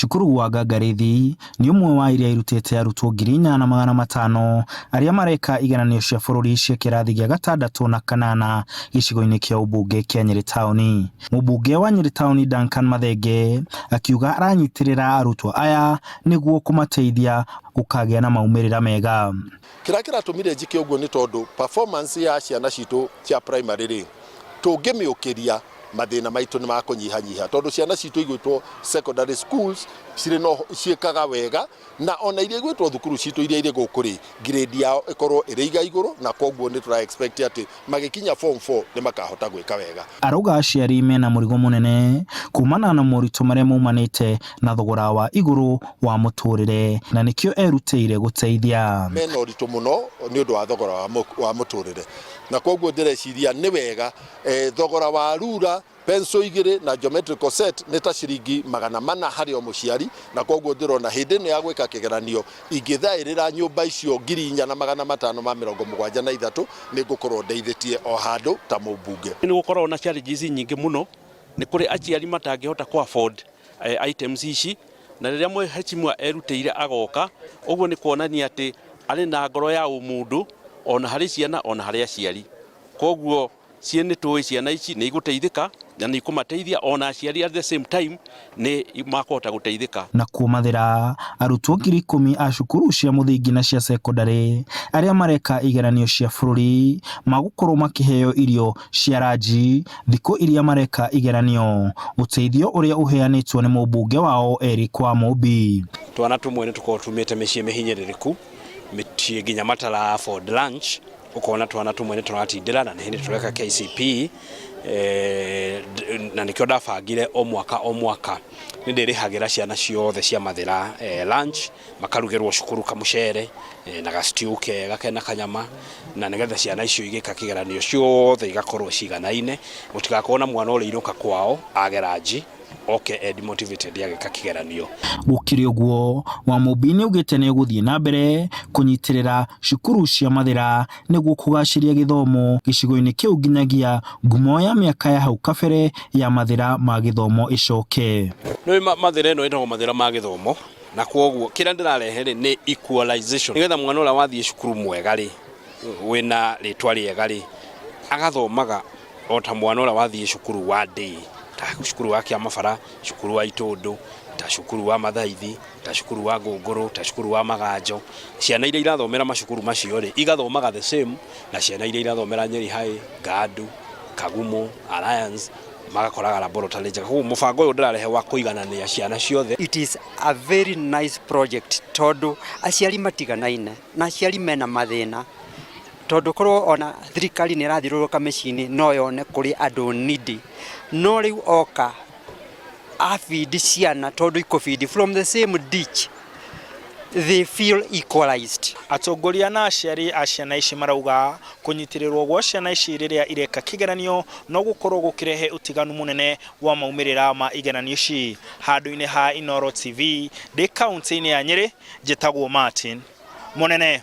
Cukuru wa Gangarithi ni umwe wa iria irutite arutwo 4,500 aria mareka igeranio cia bururi cia kirathi gĩa 6 na 8 gicigo-ini kia ubunge kia Nyeri Town. Mubunge wa Nyeri Town Duncan Mathenge akiuga aranyitirira arutwo aya niguo kumateithia gũkagĩa na maumirĩra mega. Kĩrĩa kĩratũmire njike ũguo nĩ tondũ performance ya ciana citũ cia primary rĩ tũngĩmĩũkĩria mathĩna maitũ nĩ makũnyihanyiha tondũ ciana citũ igwĩtwo secondary schools cirĩ no ciĩkaga wega na ona iria igwĩtwo thukuru citũ iria irĩ gũkũ rĩ grade yao ĩkorwo ĩrĩ igũrũ na koguo nĩ tũra expect atĩ magĩkinya form 4 nĩ makahota gwĩka wega. Arauga aciari mena mũrigo mũnene kumana na moritũ marĩa maumanĩte na thogora wa igũrũ wa mũtũrĩre na nĩkĩo erutĩire gũteithia. Mena ũritũ mũno nĩ ũndũ wa thogora wa mũtũrĩre na koguo ndĩreciria nĩ wega thogora wa rura pencil 2 na geometrical set nĩ ta ciringi 400 harĩ o mũciari na koguo ndĩrona hĩndĩ ĩno ya gwĩka kĩgeranio ingĩthaĩrĩra nyũmba icio 4,573 nĩ ngũkorwo ndeithĩtie o handũ ta mũmbunge. Nĩ gũkorwo na challenges nyingĩ mũno nĩ kũrĩ aciari matangĩhota ku afford items ici na rĩrĩa mwehetimwa erutĩire agoka ũguo nĩ kuonania atĩ arĩ na ngoro ya ũmũndũ ona harĩ ciana ona harĩ aciari. Koguo ciene tũĩ ciana ici nĩ igũteithĩka na nĩ ikumateithia ona aciari at the same time nĩ makũhota gũteithĩka. Na kumathĩra arutwo 10,000 a cukuru cia mũthingi na cia secondary arĩa mareka igeranio cia bũrũri magũkorwo makĩheo irio cia ranji thikũ iria mareka igeranio, ũteithio ũrĩa ũheanĩtwo nĩ mũmbunge wao Eric wa Mũmbi. Twana tũmwe nĩ tũkorwo tumĩte mĩciĩ mĩhinyĩrĩrĩku mĩciĩ nginya matara for lunch ukona twana tumwe nĩ tũratindĩra na nĩ tũreka KCP na nĩkĩo ndabangire o mwaka nĩ ndĩrĩhagĩra ciana ciothe cia mathĩra lunch makarugĩrwo cukuru kamũcere na gastew kega kena kanyama na nĩgetha ciana icio igĩka kĩgeranio ciothe igakorwo ciganaine gũtigakorwo na mwana ũrĩinũka kwao ageraji motivated yagĩka kĩgeranio. Gũkĩrĩ ũguo wa Mũmbi nĩ ugĩte nĩ gũthiĩ na mbere kũnyitirĩra cukuru cia mathĩra nĩguo kũgacĩria gĩthomo gĩcigo-inĩ kĩu nginyagia ngumo ya mĩaka ya hau kabere ya mathĩra ma gĩthomo ĩcoke. Nĩ mathĩra ĩno ĩtagwo mathĩra ma gĩthomo na koguo kĩrĩa ndĩrarehe nĩ equalization nĩgetha mwana ũrĩa wathiĩ cukuru mwega rĩ wĩna rĩtwa rĩega rĩ agathomaga o ta mwana ũrĩa wathiĩ cukuru wa day cukuru wa Kĩamabara, cukuru wa Itũndũ, ta cukuru wa Mathaithi, ta cukuru wa Ngũngũrũ, ta cukuru wa Maganjo. Ciana iria irathomera macukuru macio rĩ igathomaga the same na ciana iria irathomera Nyeri High, Gandu, Kagumo, Alliance magakoraga laboratory njega. Koguo mũbango ũyũ ndĩrarehe wa kũiganania ciana ciothe. It is a very nice project tondũ aciari matiganaine na aciari mena mathĩna tondũ korwo ona thirikari nĩ ĩrathiũrũrũka mĩciĩ-inĩ no yone kũrĩ andũ needy no rĩu oka afeed ciana tondũ ikofeed from the same ditch they feel equalized. Atongoria na aciari a ciana ici marauga kũnyitirĩrwo gwa ciana ici rĩrĩa ireka kĩgeranio no gũkorwo gũkĩrehe ũtiganu mũnene wa maumĩrĩra ma igeranio ici. Handũ-inĩ ha Inooro TV ndĩ kaunti-inĩ ya Nyeri njĩtagwo Martin Mũnene.